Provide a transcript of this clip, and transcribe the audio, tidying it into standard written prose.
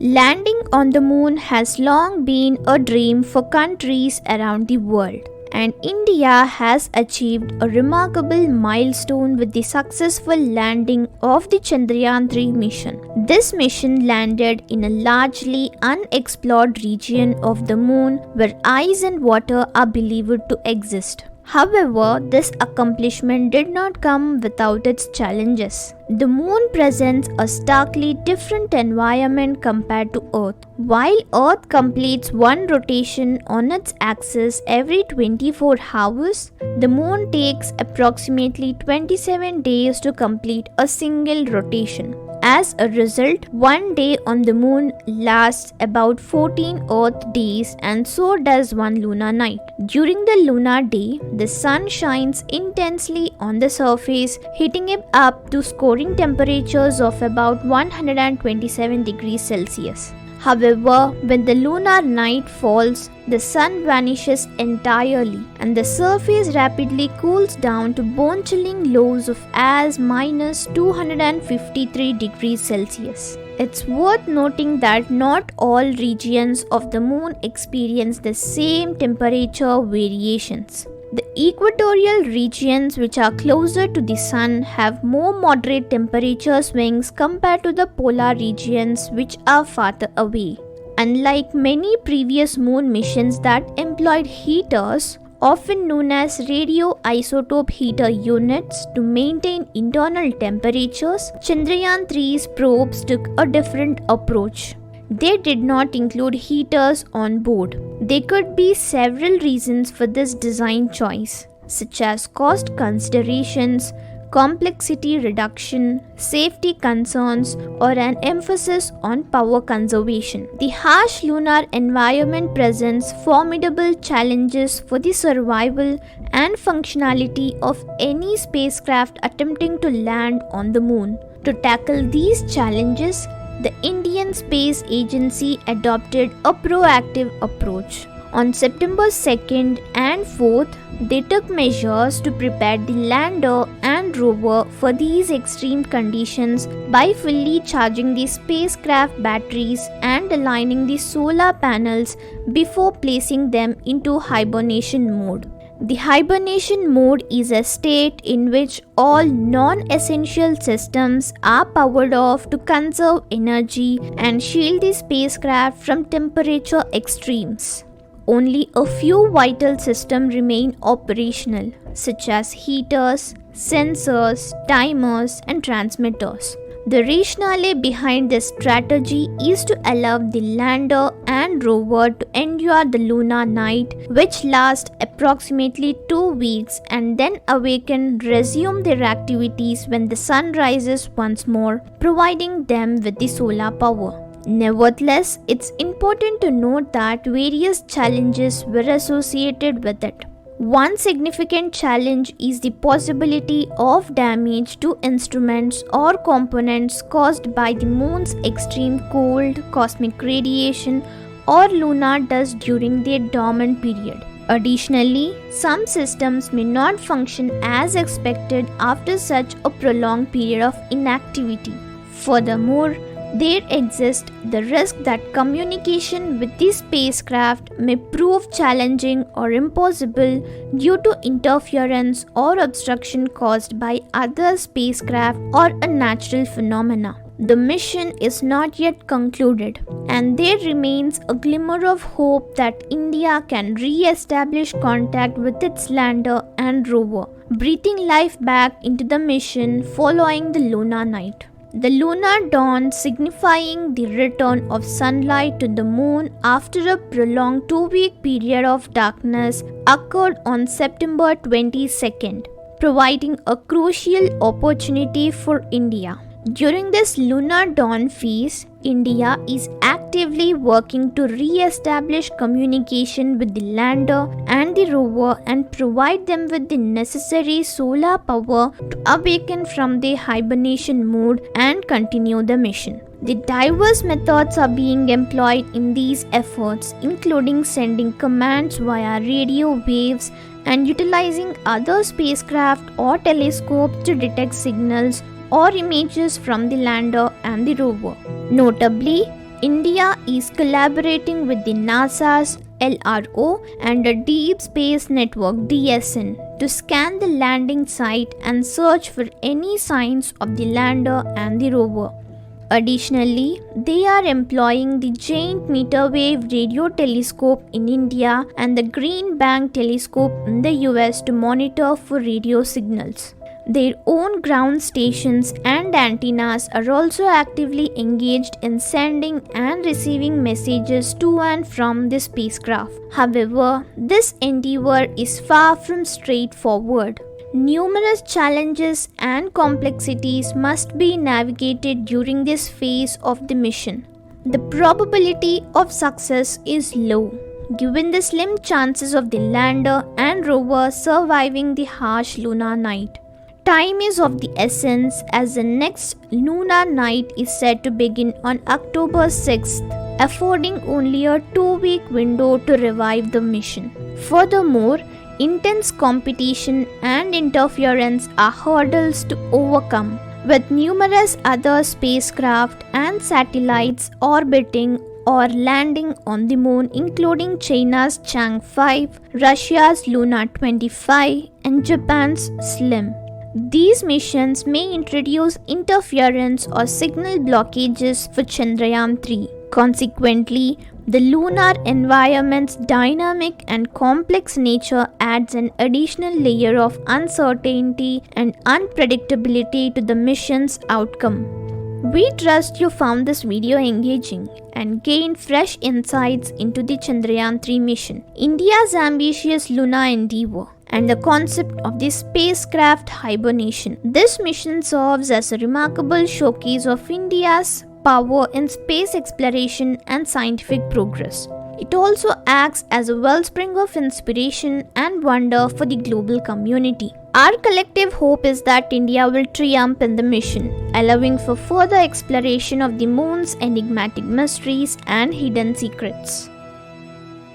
Landing on the moon has long been a dream for countries around the world, and India has achieved a remarkable milestone with the successful landing of the Chandrayaan 3 mission. This mission landed in a largely unexplored region of the moon where ice and water are believed to exist. However, this accomplishment did not come without its challenges. The moon presents a starkly different environment compared to Earth. While Earth completes one rotation on its axis every 24 hours, the moon takes approximately 27 days to complete a single rotation. As a result, one day on the moon lasts about 14 Earth days, and so does one lunar night. During the lunar day, the sun shines intensely on the surface, heating it up to scorching temperatures of about 127 degrees Celsius. However, when the lunar night falls, the sun vanishes entirely and the surface rapidly cools down to bone-chilling lows of as minus 253 degrees Celsius. It's worth noting that not all regions of the moon experience the same temperature variations. The equatorial regions, which are closer to the sun, have more moderate temperature swings compared to the polar regions, which are farther away. Unlike many previous moon missions that employed heaters, often known as radioisotope heater units, to maintain internal temperatures, Chandrayaan 3's probes took a different approach. They did not include heaters on board. There could be several reasons for this design choice, such as cost considerations, complexity reduction, safety concerns, or an emphasis on power conservation. The harsh lunar environment presents formidable challenges for the survival and functionality of any spacecraft attempting to land on the moon. To tackle these challenges, the Indian Space Agency adopted a proactive approach. On September 2nd and 4th, they took measures to prepare the lander and rover for these extreme conditions by fully charging the spacecraft batteries and aligning the solar panels before placing them into hibernation mode. The hibernation mode is a state in which all non-essential systems are powered off to conserve energy and shield the spacecraft from temperature extremes. Only a few vital systems remain operational, such as heaters, sensors, timers, and transmitters. The rationale behind this strategy is to allow the lander and rover to endure the lunar night, which lasts approximately 2 weeks, and then resume their activities when the sun rises once more, providing them with the solar power. Nevertheless, it's important to note that various challenges were associated with it. One significant challenge is the possibility of damage to instruments or components caused by the moon's extreme cold, cosmic radiation, or lunar dust during their dormant period. Additionally, some systems may not function as expected after such a prolonged period of inactivity. Furthermore, there exists the risk that communication with the spacecraft may prove challenging or impossible due to interference or obstruction caused by other spacecraft or a natural phenomena. The mission is not yet concluded, and there remains a glimmer of hope that India can re-establish contact with its lander and rover, breathing life back into the mission following the lunar night. The Lunar Dawn, signifying the return of sunlight to the moon after a prolonged 2-week period of darkness, occurred on September 22nd, providing a crucial opportunity for India. During this Lunar Dawn phase, India is actively working to re-establish communication with the lander and the rover and provide them with the necessary solar power to awaken from their hibernation mode and continue the mission. The diverse methods are being employed in these efforts, including sending commands via radio waves and utilizing other spacecraft or telescopes to detect signals or images from the lander and the rover. Notably, India is collaborating with the NASA's LRO and the Deep Space Network DSN to scan the landing site and search for any signs of the lander and the rover. Additionally, they are employing the Giant Meterwave Radio Telescope in India and the Green Bank Telescope in the US to monitor for radio signals. Their own ground stations and antennas are also actively engaged in sending and receiving messages to and from the spacecraft. However, this endeavor is far from straightforward. Numerous challenges and complexities must be navigated during this phase of the mission. The probability of success is low, given the slim chances of the lander and rover surviving the harsh lunar night. Time is of the essence as the next lunar night is set to begin on October 6th, affording only a 2-week window to revive the mission. Furthermore, intense competition and interference are hurdles to overcome, with numerous other spacecraft and satellites orbiting or landing on the moon, including China's Chang'e 5, Russia's Luna 25, and Japan's SLIM. These missions may introduce interference or signal blockages for Chandrayaan 3. Consequently, the lunar environment's dynamic and complex nature adds an additional layer of uncertainty and unpredictability to the mission's outcome. We trust you found this video engaging and gained fresh insights into the Chandrayaan 3 mission, India's ambitious lunar endeavor, and the concept of the spacecraft hibernation. This mission serves as a remarkable showcase of India's power in space exploration and scientific progress. It also acts as a wellspring of inspiration and wonder for the global community. Our collective hope is that India will triumph in the mission, allowing for further exploration of the moon's enigmatic mysteries and hidden secrets.